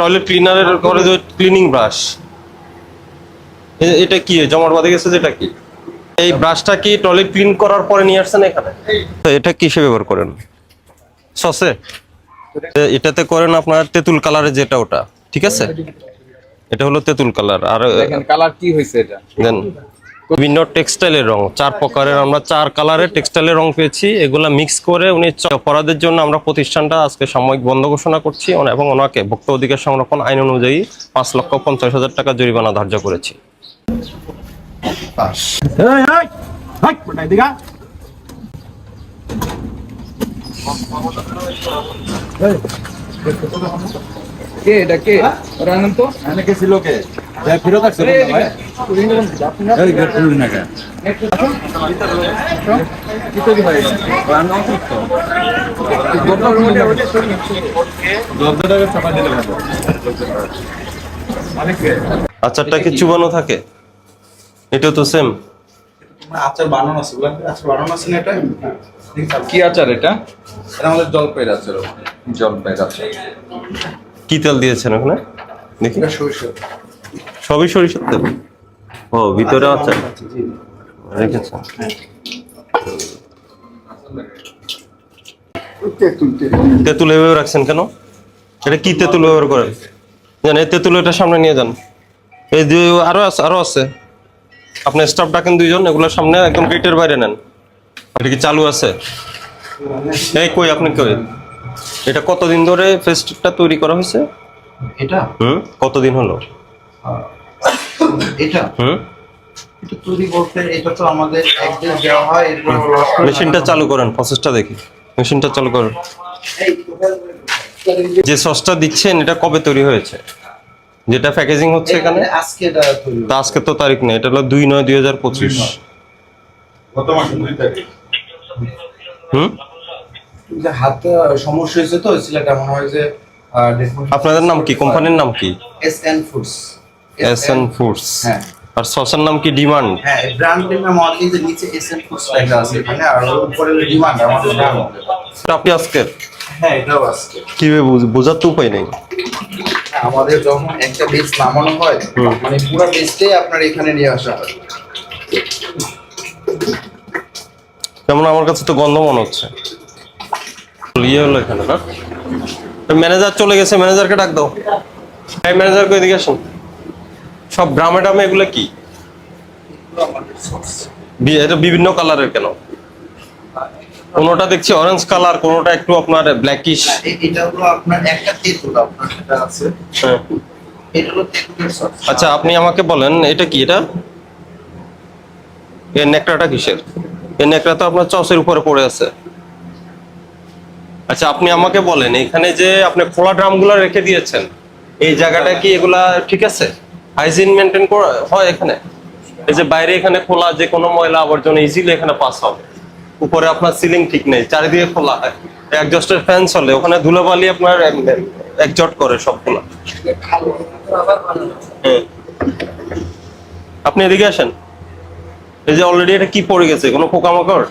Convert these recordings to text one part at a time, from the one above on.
Toilet ক্লিনারের করে যে cleaning brush, এটা কি জমাট বাঁধে গেছে? যেটা কি এই ব্রাশটা কি টয়লেট ক্লিন করার পরে নিয়ে আসছেন এখানে? এটা কিসে ব্যবহার করেন? সসে? এটাতে করেন আপনার তেঁতুল কালারের, যেটা ওটা ঠিক আছে, এটা হলো তেঁতুল কালার। আর দেখেন কালার কি হয়েছে এটা দেন বিভিন্ন টেক্সটাইলের রং, 4 প্রকারের, আমরা 4 কালারের টেক্সটাইলের রং পেয়েছি। এগুলা মিক্স করে উনি অপরাধের জন্য আমরা প্রতিষ্ঠানটা আজকে সাময়িক বন্ধ ঘোষণা করছি এবং ওনাকে ভোক্তা অধিকার সংরক্ষণ আইন অনুযায়ী 5,50,000 টাকা জরিমানা ধার্য করেছি। কে এটা কে ওরা আনন্দ এনেকে ছিল কে যাই ফেরত আসছে ভাই এই গেট খুলুন না কেন কি তৈরি হয় রান্না ঠিক তো দরজাটাকে চাপা দিলে ভালো আচারটা কি চুবানো থাকে? এটা তো সেম আচার বানানো আছে বলেন আচার বানানো আছে না এটা কি আচার এটা? এটা আমাদের জলপাইয়ের আচার জলপাইয়ের আচার। কি তেল দিয়েছেন ওখানে দেখি? এটা সরিষা সবই সরিষার তেল। ও ভিতরে আচার রেখেছেন। তেঁতুল এভাবে রাখছেন কেন? এটা কি তেঁতুল ব্যবহার করেন জানেন? এই তেঁতুল এটা সামনে নিয়ে যান। এই আরো আছে, আপনি স্টাফ ডাকেন 2 জন, এগুলোর সামনে একদম গেটের বাইরে নেন। এটা কি চালু আছে? এই কই আপনি কই? এটা কতদিন ধরে ফেস্টটা তৈরি করা হয়েছে? এটা কতদিন হলো এটা এটা তৈরি করতে এটা তো আমাদের একদিন দেওয়া হয় এরপর মেশিনটা চালু করেন, প্রসেসটা দেখি। মেশিনটা চালু করেন। যে সসটা দিচ্ছেন এটা কবে তৈরি হয়েছে? যেটা প্যাকেজিং হচ্ছে এখানে আজকে এটা তৈরি তা আজকে তো তারিখ নেই, এটা হলো 2/9/2025। গত মাসে 2 তারিখ হুম যে হাতে সমস্যা হয়েছে তো সিলেট এমন হয় যে আপনাদের নাম কি? কোম্পানির নাম কি? SN foods SN foods. হ্যাঁ আর সসের নাম কি? ডিমান্ড। হ্যাঁ ব্র্যান্ডের নাম অনলি যে নিচে এসএন ফুডস লেখা আছে এখানে আর উপরে ডিমান্ড আমাদের নাম আপনি আজকে হ্যাঁ এটাও আজকে কিভাবে বোঝার তো উপায় নেই। আমাদের যখন একটা বেচ নামানো হয় মানে পুরো বেচটাই আপনার এখানে নিয়ে আসা হয়। যেমন আমার কাছে তো গন্ধ মনে হচ্ছে। ইয়ে হলো এখানে না, ম্যানেজার চলে গেছে, ম্যানেজারকে ডাক দাও। এই ম্যানেজারকে এদিকে আসুন। সব গ্রামে টামে এগুলো কি? এটা বিভিন্ন কালারের কেন? কোনোটা দেখছি অরেঞ্জ কালার, কোনোটা একটু আপনার ব্ল্যাকিশ। এটা হলো আপনার একটা তেঁতুল আপনার সেটা আছে হ্যাঁ এটা হলো তেঁতুলের সস। আচ্ছা আপনি আমাকে বলেন এটা কি? এটা এই নেকড়াটা কিসের? এই নেকড়া তো আপনার চসের উপরে পড়ে আছে। আচ্ছা আপনি আমাকে বলেন এখানে যে আপনি খোলা ড্রামগুলো রেখে দিয়েছেন, এই জায়গাটা কি এগুলা ঠিক আছে? হাইজিন মেনটেন করা হয় এখানে? এই যে বাইরে এখানে খোলা, যে কোনো ময়লা আবর্জনা ইজিলি এখানে পাস হবে। উপরে আপনার সিলিং ঠিক নেই, চারিদিকে খোলা হয়, একজস্টের ফ্যান চলে, ওখানে ধুলোবালি আপনার একজট করে সবগুলা। হ্যাঁ আপনি এদিকে আসেন। এই যে অলরেডি এটা কি পড়ে গেছে, কোনো পোকামাকড়?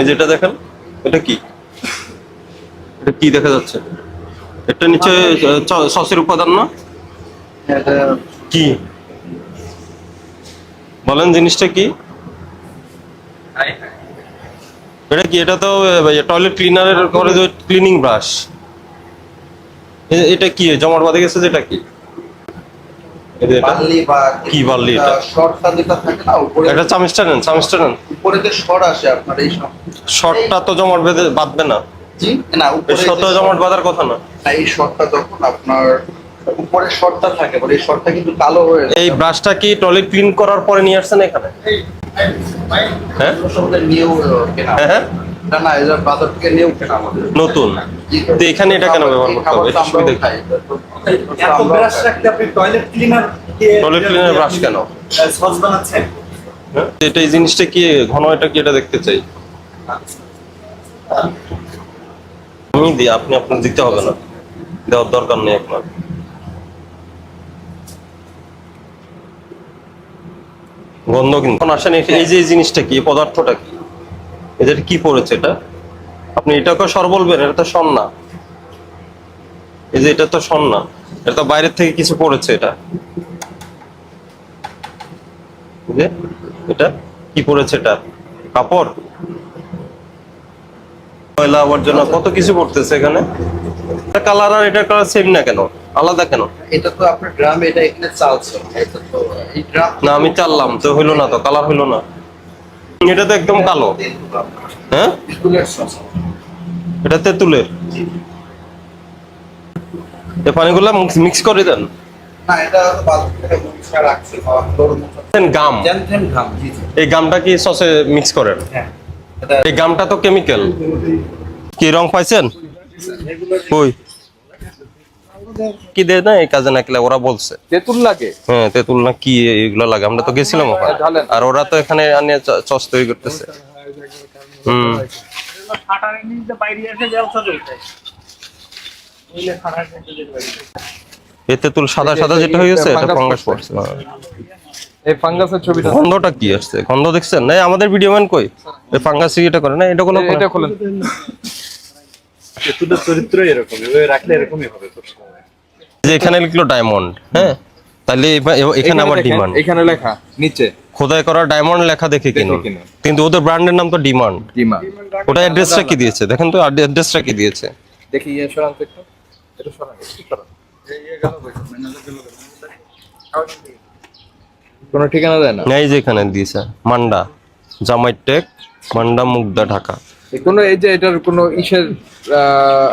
এই যেটা দেখেন, এটা কি? এটা কি দেখা যাচ্ছে? এটা নিচে সসের উপাদান না? কি বলেন জিনিসটা কি? এটা কি? এটা তো টয়লেট ক্লিনারের করে যে ক্লিনিং ব্রাশ, এটা কি জমাট বাঁধে গেছে? যেটা কি বার্লি বা কি বার্লি? এটা শর্টটা যেটা থাকে না উপরে একটা চামচটা নেন, চামচটা নেন। উপরে যে শর্ট আসে আপনার এই সব শর্টটা তো জমাট বাঁধবে না। জি না এই উপরে শর্টটা জমাট বাঁধার কথা না। এই শর্টটা যখন আপনার উপরে শর্টটা থাকে মানে এই শর্টটা কিন্তু কালো হয়ে যায়। এই ব্রাশটা কি টয়লেট ক্লিন করার পরে নিয়ে আসছেন এখানে? হ্যাঁ সবগুলো নিউ কেনা হ্যাঁ না না এটা বাজার থেকে নিউ কেনা আমাদের নতুন। তো এখানে এটা কেন ব্যবহার করতে হবে? এটা সুবিধা কি? এত ব্রাশ রাখতে আপনি toilet cleaner toilet cleaner brush কেন? সস বানাচ্ছেন? এটা এই জিনিসটা কি ঘন? এটা কি? এটা দেখতে চাই আমি দিই, আপনি আপনার দিতে হবে না, দেওয়ার দরকার নেই আপনার। গন্ধ কিন্তু আসেন। এই যে এই জিনিসটা কি, পদার্থটা কি, এটা কি পড়েছে? এটা আপনি এটাকে সর বলবেন? এটা তো সর না। এই যে এটা তো শোন না, এটা তো বাইরের থেকে কিছু পড়েছে। এটা এই যে এটা কি পড়েছে, এটা কাপড়, ময়লা আবর্জনা কত কিছু পড়তেছে এখানে। এটা কালার আর এটা কালার সেম না কেন, আলাদা কেন? এটা তো আপনার ড্রাম, এটা এখানে চালছে, এটা তো এই ড্রাম না আমি চাললাম তো হইলো না, তো কালার হইলো না। এটা তো একদম কালো। হ্যাঁ তেঁতুলের সস। এটা তেঁতুলের। এই পানিগুলা মিক্স করে দেন। না, এটা হয়তো বাজার থেকে মুখে রাখছে, তরমুজ গাম, জ্যানথেন ঘাম। জি জি। এই গামটা কি সসে মিক্স করেন? হ্যাঁ, এটা এই গামটা তো কেমিক্যাল। কি রং পাইছেন? কই কি দেয় না এই কাজে নাকি ওরা বলছে। তেঁতুল লাগে? হ্যাঁ তেঁতুল না কি এগুলো লাগে, আমরা তো গেছিলাম ওখানে। ঢালেন। আর ওরা তো এখানে আনিয়ে চস তৈরি করতেছে। হুম এই তেঁতুল সাদা সাদা যেটা হয়ে গেছে এটা ফাঙ্গাস পড়ছে। এই ফাঙ্গাসের ছবিটা গন্ধটা কি আসছে, গন্ধ দেখছেন? না আমাদের ভিডিও ম্যান কই এই ফাঙ্গাস এটা করে না, এটা কোনো এটা খোলেন। তেঁতুলের চরিত্র এরকম, এভাবে রাখলে এরকমই হবে সবসময়। যে এখানে লিখলো ডায়মন্ড, হ্যাঁ তাহলে এখানে আবার দেখেন, ডিমান্ড, এখানে লেখা নিচে খোদাই করা ডায়মন্ড লেখা দেখে কিনুন। কিনুন। কিন্তু ওদের ব্র্যান্ডের নাম তো ডিমান্ড। ডিমা। ওটা অ্যাড্রেসটা কি দিয়েছে দেখেন তো, অ্যাড্রেসটা কি দিয়েছে? দেখি ইয়ে সরান তো একটু। এটা সরান, একটু সরান। কোনো ঠিকানা দেয় না? এই যে এখানে দিয়েছে মান্ডা, জামাইটেক, মান্ডা, মুগদা, ঢাকা। কোনো এই যে এটার কোনো ইসের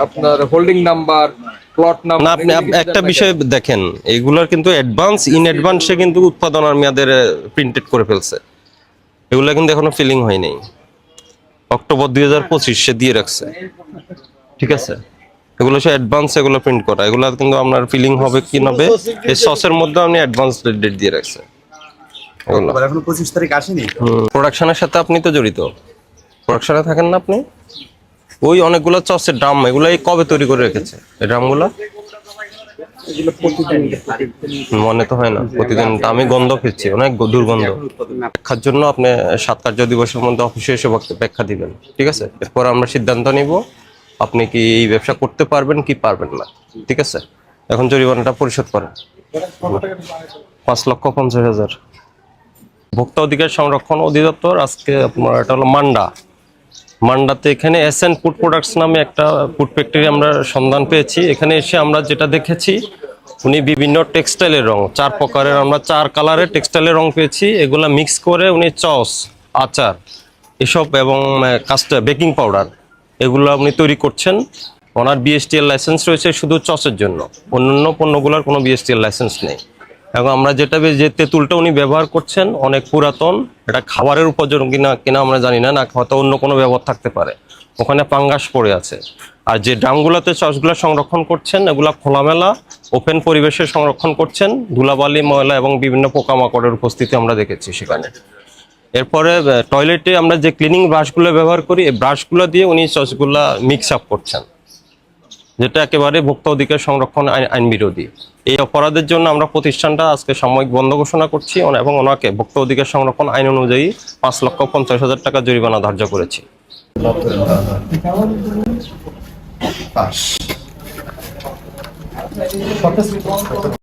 আপনার হোল্ডিং নাম্বার, প্লট না নাম্বার? আপনি একটা বিষয় দেখেন, এগুলার কিন্তু ইন অ্যাডভান্সে কিন্তু উৎপাদন আর মেয়াদের প্রিন্টেড করে ফেলছে। এগুলা কিন্তু এখনো ফিলিং হয়নি। অক্টোবর 2025 সে দিয়ে রাখছে, ঠিক আছে? এগুলো সে অ্যাডভান্স, এগুলো প্রিন্ট করা, এগুলো কিন্তু আপনার ফিলিং হবে কি হবে এই সসের মধ্যে আপনি অ্যাডভান্স ডেট দিয়ে রাখছে এগুলো। এখনো 25 তারিখ আসেনি। প্রোডাকশনের সাথে আপনি তো জড়িত, প্রোডাকশনে থাকেন না আপনি? ওই অনেকগুলো চসের ড্রাম, এগুলো এই কবে তৈরি করে রেখেছে এই ড্রামগুলো? মনে তো হয় না প্রতিদিন। আমি গন্ধ পেয়েছি, অনেক দুর্গন্ধ। ব্যাখ্যার জন্য আপনি 7 কার্য দিবসের মধ্যে অফিসে এসে ব্যাখ্যা দিবেন, ঠিক আছে? এরপর আমরা সিদ্ধান্ত নিব আপনি কি এই ব্যবসা করতে পারবেন কি পারবেন না, ঠিক আছে? এখন জরিমানাটা পরিশোধ করেন। 5,50,000। ভোক্তা অধিকার সংরক্ষণ অধিদপ্তর, আজকে আপনার এটা হলো মান্ডাতে এখানে এসএন ফুড প্রোডাক্টস নামে একটা ফুড ফ্যাক্টরি আমরা সন্ধান পেয়েছি। এখানে এসে আমরা যেটা দেখেছি, উনি বিভিন্ন টেক্সটাইলের রং 4 প্রকারের, আমরা 4 কালারের টেক্সটাইলের রং পেয়েছি। এগুলা মিক্স করে উনি চস, আচার এসব এবং বেকিং পাউডার এগুলো উনি তৈরি করছেন। ওনার বিএসটিএল লাইসেন্স রয়েছে শুধু চসের জন্য, অন্যান্য পণ্যগুলোর কোনো বিএসটিএল লাইসেন্স নেই। এবং আমরা যে তেঁতুলটা উনি ব্যবহার করছেন অনেক পুরাতন, এটা খাবারের উপযোগী কিনা আমরা জানি না, হয়তো অন্য কোনো ব্যবহার থাকতে পারে। ওখানে ফাঙ্গাস পড়ে আছে। আর যে ড্রামগুলোতে চসগুলো সংরক্ষণ করছেন এগুলা খোলামেলা ওপেন পরিবেশে সংরক্ষণ করছেন, ধুলাবালি, ময়লা এবং বিভিন্ন পোকামাকড়ের উপস্থিতি আমরা দেখেছি সেখানে। এরপরে টয়লেটে আমরা যে ক্লিনিং ব্রাশগুলো ব্যবহার করি, এই ব্রাশগুলো দিয়ে উনি চসগুলা মিক্স আপ করছেন, যেটা একেবারে ভোক্তা অধিকার সংরক্ষণ আইন বিরোধী। এই অপরাধের জন্য আমরা প্রতিষ্ঠানটা আজকে সাময়িক বন্ধ ঘোষণা করছি এবং ওনাকে ভোক্তা অধিকার সংরক্ষণ আইন অনুযায়ী 5,50,000 টাকা জরিমানা ধার্য করেছি। পাস।